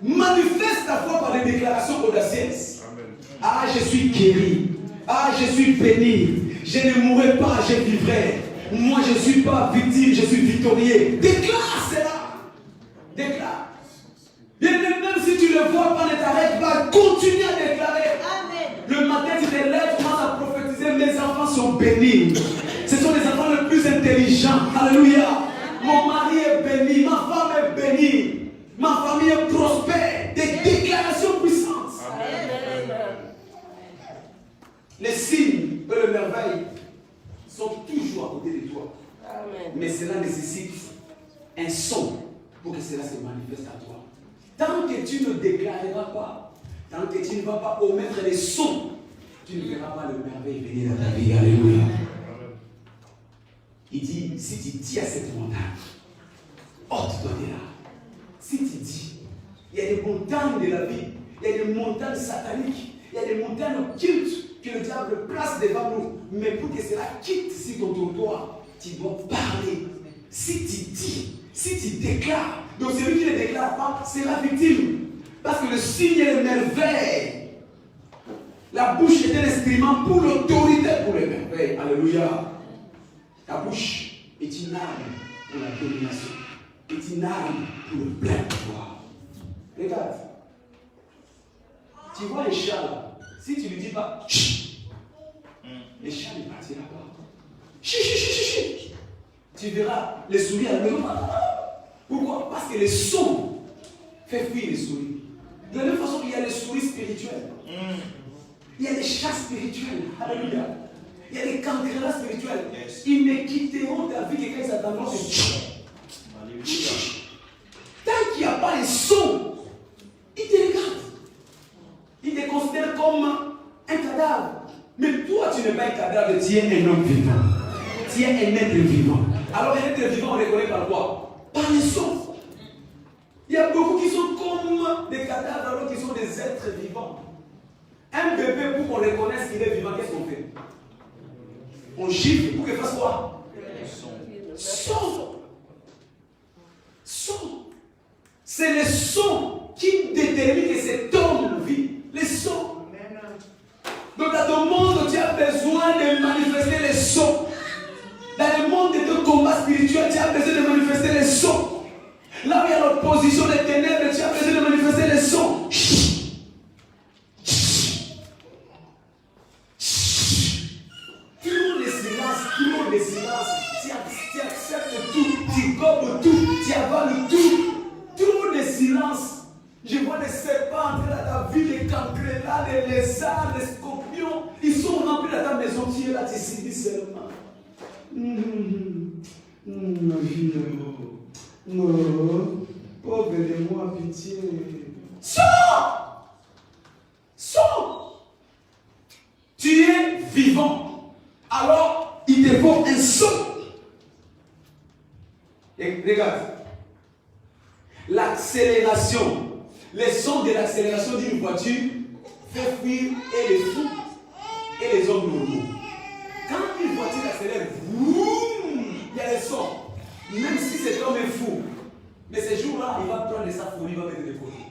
Manifeste ta foi par des déclarations audacieuses. Ah, je suis guéri. Ah, je suis béni. Je ne mourrai pas, je vivrai. Moi, je ne suis pas victime, je suis victorieux. Déclare cela. Déclare. Et même si tu ne le vois pas, ne t'arrête pas. Continue à déclarer. Amen. Le matin, tu te lèves, commence à prophétiser. Mes enfants sont bénis. Ce sont les enfants les plus intelligents. Alléluia. Mon mari est béni. Ma femme est bénie. Ma famille est prospère. Des déclarations puissantes. Amen. Les signes et les merveilles sont toujours à côté de toi. Amen. Mais cela nécessite un son pour que cela se manifeste à toi. Tant que tu ne déclareras pas, tant que tu ne vas pas omettre les sons, tu ne verras pas le merveille venir dans ta vie. Alléluia. Il dit, si tu dis à cette montagne, ôte-toi de là. Si tu dis, il y a des montagnes de la vie, il y a des montagnes sataniques, il y a des montagnes occultes que le diable place devant nous. Mais pour que cela quitte si contre toi, tu dois parler. Si tu dis, si tu déclares, donc celui qui ne déclare pas, c'est la victime. Parce que le signe est le merveille. La bouche est un instrument pour l'autorité, pour les merveilles. Alléluia. Ta bouche est une arme pour la domination. Est une arme pour le plein pouvoir. Regarde. Tu vois les chats là. Si tu ne lui dis pas, chut, les chats ne partira pas. Chut, chut, chut, chut. Tu verras les souris à la maison. Pourquoi? Parce que le son fait fuir les souris. De la même façon, il y a les souris spirituelles. Il y a les chats spirituels. Alléluia. Il y a les cancrelats spirituels. Ils ne quitteront ta vie que quand ils attendront. Tant qu'il n'y a pas les sons, ils te regardent. Ils te considèrent comme un cadavre. Mais toi, tu n'es pas un cadavre, tu es un homme vivant. Tu es un être vivant. Alors, un être vivant, on le reconnaît par quoi? Par les sons. Il y a beaucoup qui sont comme des cadavres alors qu'ils sont des êtres vivants. Un bébé, pour qu'on reconnaisse qu'il est vivant, qu'est-ce qu'on fait? On gifle pour qu'il fasse quoi? Son. Son. C'est le son qui détermine que cet homme vit. Les sons. Donc dans ton monde, tu as besoin de manifester les sons. Dans le monde de ton combat spirituel, tu as besoin de manifester les sons. Là où il y a l'opposition des ténèbres, tu as besoin de manifester les sons. Trop de silence. Tu acceptes tout, tu gobes tout, tu avales tout. Trop de silence. Je vois des serpents entrer dans ta vie, des cancrelats, des lézards, des scorpions. Ils sont remplis dans ta maison, tu es là, tu subis seulement. Non, pauvre de moi, pitié. Sors! Tu es vivant. Alors, il te faut un son. Et regarde. L'accélération. Les sons de l'accélération d'une voiture fait fuir et les fous et les hommes normaux. Quand une voiture accélère, il y a les sons. Même si cet homme est fou, mais ces jours-là, il va prendre sa folie, il va mettre des côtés.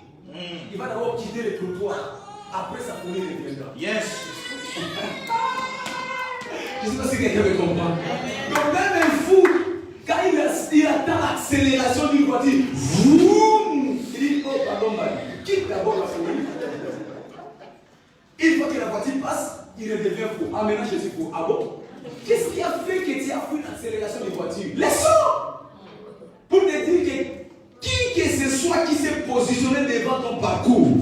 Il va d'abord quitter le trottoir. après sa folie reviendra. Yes. Je ne sais pas si quelqu'un me comprend. Donc même un fou, quand il attend l'accélération d'une voiture, vroom, il dit, oh pardon, quitte d'abord la folie. Une fois que la voiture passe, il redevient fou. Ah maintenant je suis fou. Ah bon? Qu'est-ce qui a fait que tu as pris l'accélération de voiture? Les sons! Pour te dire que qui que ce soit qui s'est positionné devant ton parcours,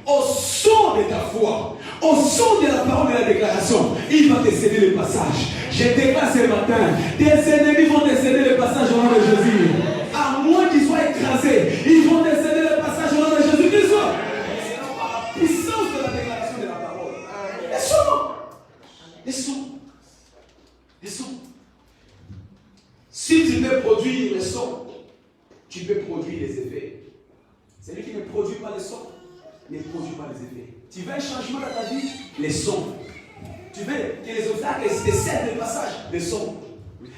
au son de ta foi, au son de la parole de la déclaration, il va te céder le passage. Je déclare ce matin, tes ennemis vont te céder le passage au nom de Jésus. À moins qu'ils soient écrasés, ils vont te céder le passage au nom de Jésus-Christ. C'est par la puissance de la déclaration de la parole. Les sons. Les sons. Les sons. Si tu peux produire les sons, tu peux produire les effets. Celui qui ne produit pas les sons ne produit pas les effets. Tu veux un changement dans ta vie? Les sons. Tu veux que les obstacles te cèdent le passage? Les sons.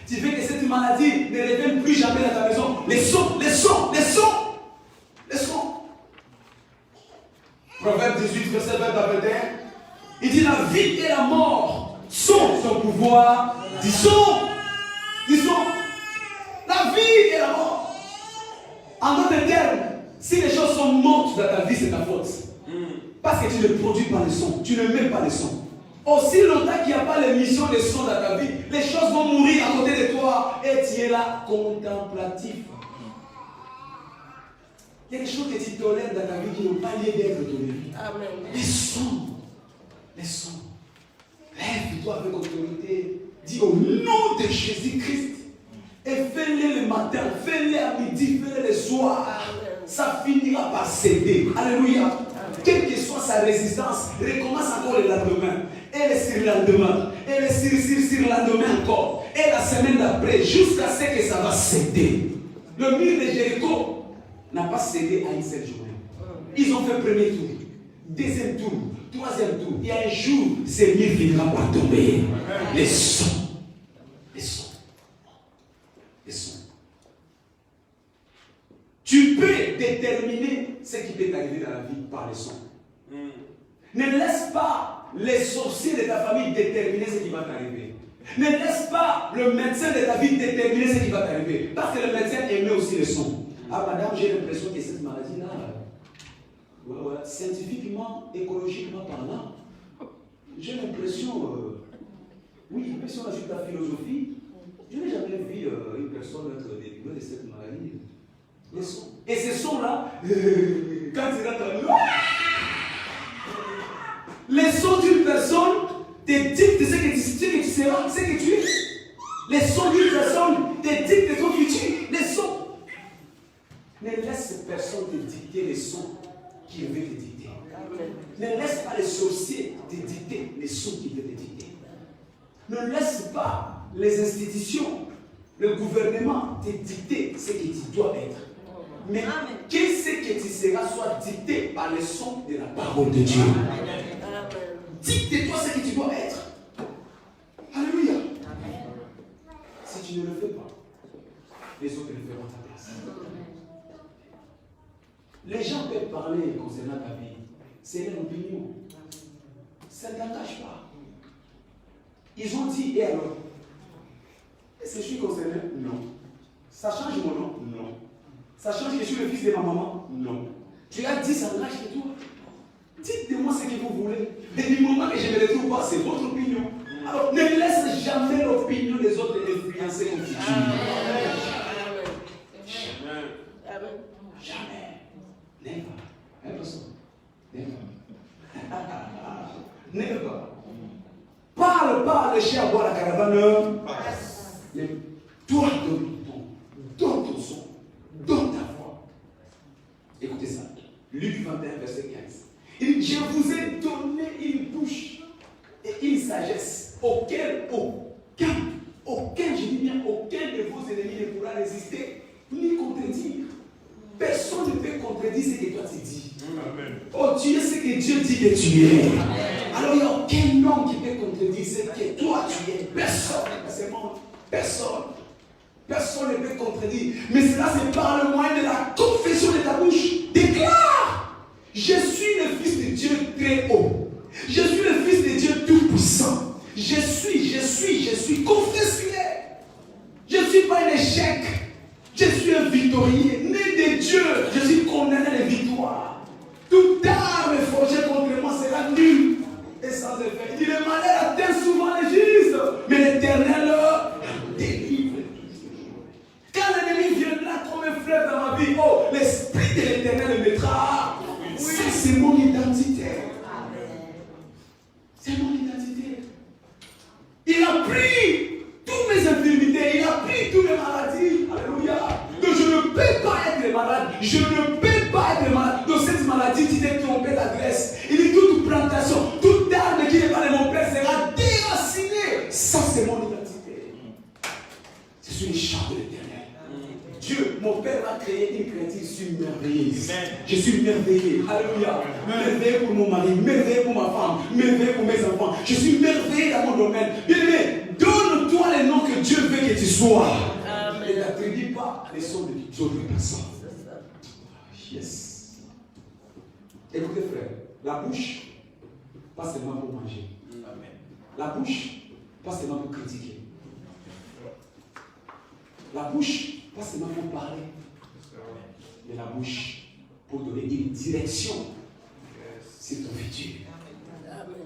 Tu veux que cette maladie ne revienne plus jamais dans ta maison? Les sons, les sons, les sons. Les sons. Proverbe 18, verset 20 à 21. Il dit la vie et la mort sont son pouvoir. Disons. Disons. La vie et la mort. En d'autres termes, si les choses sont mortes dans ta vie, c'est ta faute. Parce que tu ne produis pas les sons. Tu ne mets pas les sons. Aussi longtemps qu'il n'y a pas l'émission des sons dans ta vie, les choses vont mourir à côté de toi et tu es là contemplatif. Il y a des choses que tu tolères dans ta vie qui n'ont pas lieu d'être tolérées. Les sons. Les sons. Lève-toi avec autorité. Dis au nom de Jésus-Christ. Et fais-le le matin, fais-le à midi, fais-le le soir. Ça finira par céder. Alléluia. Quelle que soit sa résistance, recommence encore le lendemain. Et le surlendemain. Et le surlendemain encore. Et la semaine d'après, jusqu'à ce que ça va céder. Le mur de Jéricho n'a pas cédé à une seule journée. Ils ont fait premier tour, deuxième tour, troisième tour. Il y a un jour, ce mur finira par tomber. Les sons. Les sons. Les sons. Tu peux déterminer ce qui peut t'arriver dans la vie par les sons. Ne laisse pas les sorciers de ta famille déterminer ce qui va t'arriver. Ne laisse pas le médecin de ta vie déterminer ce qui va t'arriver. Parce que le médecin aimait aussi les sons. Ah madame, j'ai l'impression que cette maladie-là, scientifiquement, écologiquement parlant, j'ai l'impression, oui, mais si on ajoute la philosophie, je n'ai jamais vu une personne être délivrée de cette maladie. Les sons. Et ces sons-là, quand tu rentres, les sons d'une personne te dictent ce que tu seras, ce que tu es. Les sons d'une personne te dictent ton futur. Les sons. Ne laisse personne te dicter les sons qu'il veut te dicter. Ne laisse pas les sorciers te dicter les sons qu'il veut te dicter. Ne laisse pas les institutions, le gouvernement te dicter ce que tu dois être. Mais qu'est-ce que tu seras soit dicté par les sons de la parole de Dieu. Dicte-toi ce que tu dois être. Alléluia. Si tu ne le fais pas, les autres le feront à ta place. Les gens peuvent parler concernant ta vie. C'est leur opinion. Ça ne t'engage pas. Ils ont dit, et alors? Est-ce que je suis concerné? Non. Ça change mon nom? Non. Ça change que je suis le fils de ma maman? Non. Tu as dit, ça engage que toi. Dites-moi ce que vous voulez. Et du moment que je ne le trouve pas, c'est votre opinion. Alors, ne laisse jamais l'opinion des autres influencer ton futur. Jamais. Never. Impossible. Never. Never. Parle, chien à boire la caravane. Toi, donne ton son. Donne ta voix. Écoutez ça. Luc 21, verset 15. Il dit, je vous ai donné une bouche et une sagesse auquel je dis bien, aucun de vos ennemis ne pourra résister ni contredire. Personne ne peut contredire ce que toi tu dis. Oh, tu es ce que Dieu dit que tu es. Alors il n'y a aucun homme qui peut contredire ce que toi tu es. Personne. Personne. Personne ne peut contredire. Mais cela c'est par le moyen de la confession de ta bouche. Déclare. Je suis le fils de Dieu très haut. Je suis le fils de Dieu tout-puissant. Je suis. Confesse qu'il est. Je ne suis pas un échec. Je suis un victorieux. Né de Dieu, je suis condamné à la victoire. Toute arme forgée contre moi sera nulle et sans effet. Il dit, le malheur atteint souvent les justes, mais l'Éternel délivre. Quand l'ennemi viendra comme un fleuve dans ma vie, oh, l'Esprit de l'Éternel le mettra. Oui. Ça, c'est mon identité. C'est mon identité. Il a pris toutes mes infirmités, il a pris toutes mes maladies. Alléluia. Donc je ne peux pas être malade. Je ne peux pas être malade. Donc cette maladie, tu t'es trompé d'adresse. Il dit toute plantation, toute arme qui n'est pas de mon père sera déracinée. Ça, c'est mon identité. Je suis une charge de l'Éternel. Dieu, mon Père m'a créé une créature, je suis merveilleuse. Je suis merveilleux. Alléluia. Merveilleux pour mon mari, merveilleux pour ma femme, merveilleux pour mes enfants. Je suis merveilleux dans mon domaine. Bien-aimé, donne-toi les noms que Dieu veut que tu sois. Et n'attribue pas les sons d'autres personnes. Yes. Écoutez, frère, la bouche, pas seulement pour manger. La bouche, pas seulement pour critiquer. La bouche, pas seulement pour parler, mais la bouche pour donner une direction sur ton futur.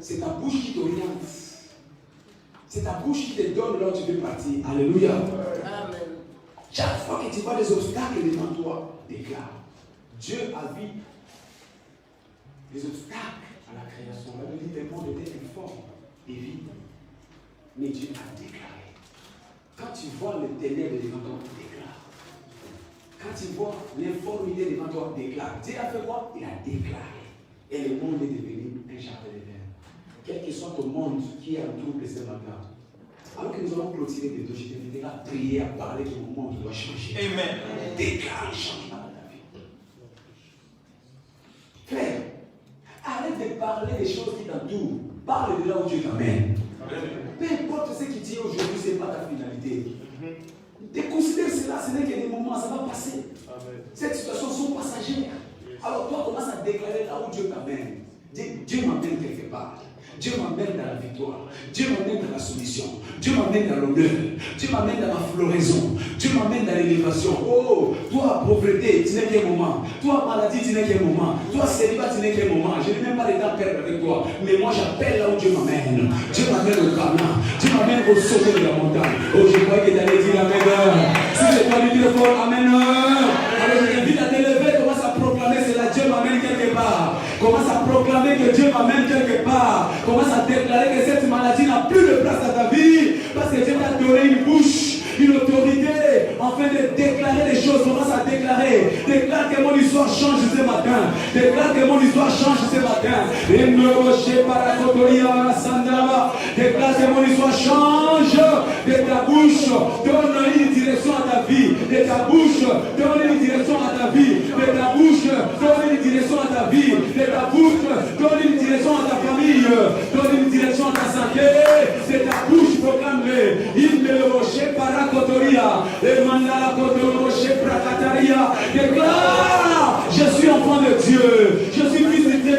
C'est ta bouche qui t'oriente. C'est ta bouche qui te donne là où tu veux partir. Alléluia. Amen. Chaque fois que tu vois des obstacles devant toi, déclare. Dieu a vu les obstacles à la création. La Bible dit que le monde était informe et vide. Mais Dieu a déclaré. Quand tu vois le ténèbre devant toi, déclare. Quand tu vois l'informité devant toi, déclare. Dieu a fait quoi? Il a déclaré. Et le monde est devenu un jardin de verre. Quel que soit ton monde qui est en trouble ce matin, alors que nous allons clôturer les deux, je t'inviterai à prier, à parler que mon monde doit changer. Amen. Déclare le changement dans ta vie. Frère, arrête de parler des choses qui t'entourent. Parle de là où Dieu t'amène. Peu importe ce qui dit aujourd'hui, ce n'est pas ta finalité. Déconsidère cela, ce n'est que des moments, ça va passer. Cette situation sont passagères. Alors toi, commence à déclarer là où Dieu t'amène. Dieu m'amène quelque part. Dieu m'amène dans la victoire. Dieu m'amène dans la soumission. Dieu m'amène dans l'honneur. Dieu m'amène dans la floraison. Dieu m'amène dans l'élévation. Oh, toi, pauvreté, tu n'es qu'un moment. Toi, maladie, tu n'es qu'un moment. Toi, célibat, tu n'es qu'un moment. Je n'ai même pas le temps de perdre avec toi. Mais moi, j'appelle là où Dieu m'amène. Dieu m'amène au Canaan. Dieu m'amène au sommet de la montagne. Oh, je croyais que tu allais dire Amen. Si je dois lui dire fort Amen. Alors, je t'invite à te lever. Commence à proclamer cela. Dieu m'amène quelque part. Commence à proclamer que Dieu m'amène quelque part. Commence à déclarer que cette maladie n'a plus de place dans ta vie. Parce que Dieu t'a donné une bouche, une autorité, afin de déclarer les choses. Commence à déclarer. Déclare que mon histoire change ce matin. Déclare que mon histoire change ce matin. Déclare que mon histoire change. De ta bouche, donne une direction à ta vie. De ta bouche, donne une direction à ta vie. De ta bouche, donne une direction à ta vie. De ta bouche, donne une direction à ta famille. Donne une direction à ta santé. De ta bouche, proclame-le. Il me le rocher paracotoria. Le mandala rocher prakataria. Déclare, je suis enfant de Dieu. Je suis fils de Dieu.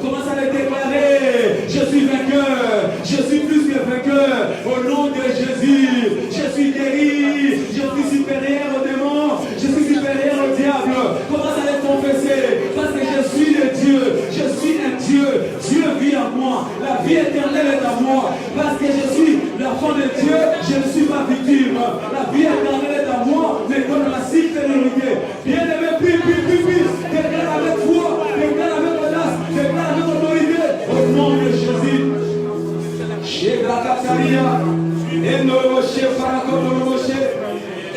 Commence à le déclarer. Je suis vainqueur. Je suis plus que vainqueur. Au nom de Jésus, je suis guéri. Je suis supérieur aux démons. Je suis supérieur au diable. Commence à le confesser. Parce que je suis de Dieu. Je suis un Dieu. Dieu vit en moi. La vie éternelle est en moi. Parce que je suis l'enfant de Dieu, je ne suis pas victime. La vie éternelle est en moi. Me donne la supériorité. Bien-aimé, puis. Déclare avec foi. Déclare avec audace. Déclare avec autorité. Au nom de Jésus.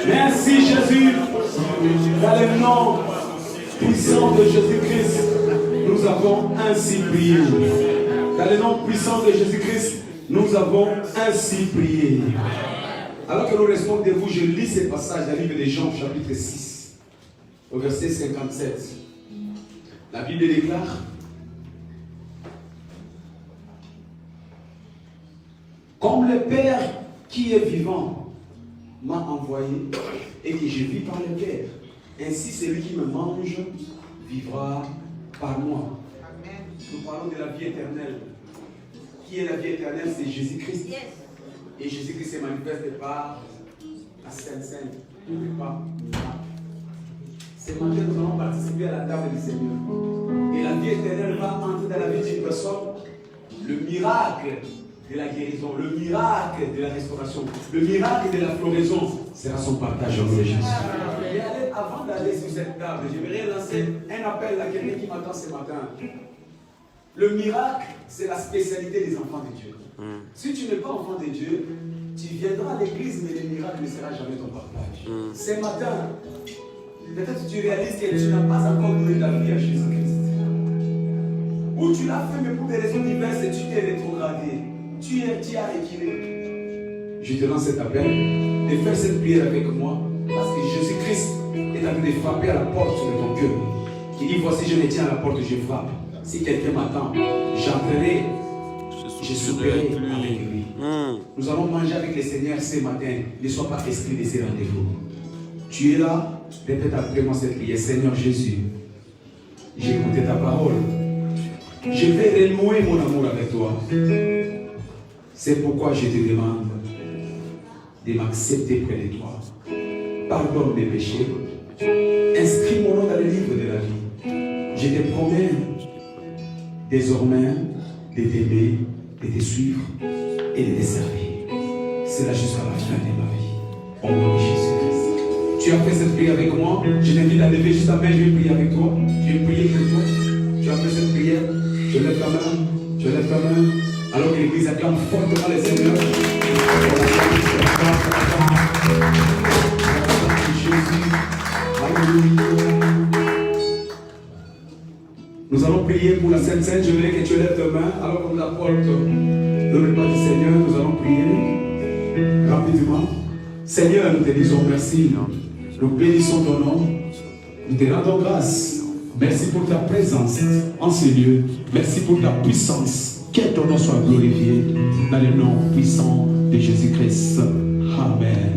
Merci Jésus. Dans le nom puissant de Jésus-Christ, nous avons ainsi prié. Dans le nom puissant de Jésus-Christ, nous avons ainsi prié. Alors que nous restons debout, je lis ce passage du livre de Jean, chapitre 6, au verset 57. La Bible déclare: comme le Père qui est vivant m'a envoyé et que je vis par le Père, ainsi celui qui me mange vivra par moi. Nous parlons de la vie éternelle. Qui est la vie éternelle? C'est Jésus-Christ. Et Jésus-Christ se manifeste par la Sainte Seine. Il ne fait pas miracle. Ce matin, nous allons participer à la table du Seigneur. Et la vie éternelle va entrer dans la vie d'une personne. Le miracle de la guérison, le miracle de la restauration, le miracle de la floraison sera son partage en Jésus. Mais avant d'aller sur cette table, j'aimerais lancer un appel à quelqu'un qui m'attend ce matin. Le miracle, c'est la spécialité des enfants de Dieu. Si tu n'es pas enfant de Dieu, tu viendras à l'église, mais le miracle ne sera jamais ton partage. Ce matin, peut-être tu réalises que tu n'as pas encore donné ta vie à Jésus-Christ. Ou tu l'as fait, mais pour des raisons diverses, tu t'es rétrogradé. Tu as reculé. Je te lance cet appel de faire cette prière avec moi, parce que Jésus-Christ est en train de frapper à la porte de ton cœur. Il dit, voici, je me tiens à la porte, je frappe. Si quelqu'un m'attend, j'entrerai, je souperai avec lui. Nous allons manger avec le Seigneur ce matin. Ne sois pas exclu de ces rendez-vous. Tu es là, répète après moi cette prière. Seigneur Jésus, j'ai écouté ta parole. Je vais renouer mon amour avec toi. C'est pourquoi je te demande de m'accepter près de toi. Pardonne mes péchés. Inscris mon nom dans le livre de la vie. Je te promets désormais de t'aimer, de te suivre et de te servir. C'est là jusqu'à la fin de ma vie. Au nom de Jésus-Christ. Tu as fait cette prière avec moi. Je t'invite à lever juste la main. Je vais prier avec toi. Je vais prier pour toi. Tu as fait cette prière. Je lève ta main. Je lève ta main. Alors que l'église acclame fortement les Seigneurs. Jésus. Alléluia. Nous allons prier pour la Sainte Seine. Je voudrais que tu lèves ta main alors qu'on nous apporte le repas du Seigneur. Nous allons prier rapidement. Seigneur, nous te disons merci. Nous bénissons ton nom. Nous te rendons grâce. Merci pour ta présence en ce lieu. Merci pour ta puissance. Que ton nom soit glorifié dans le nom puissant de Jésus-Christ. Amen.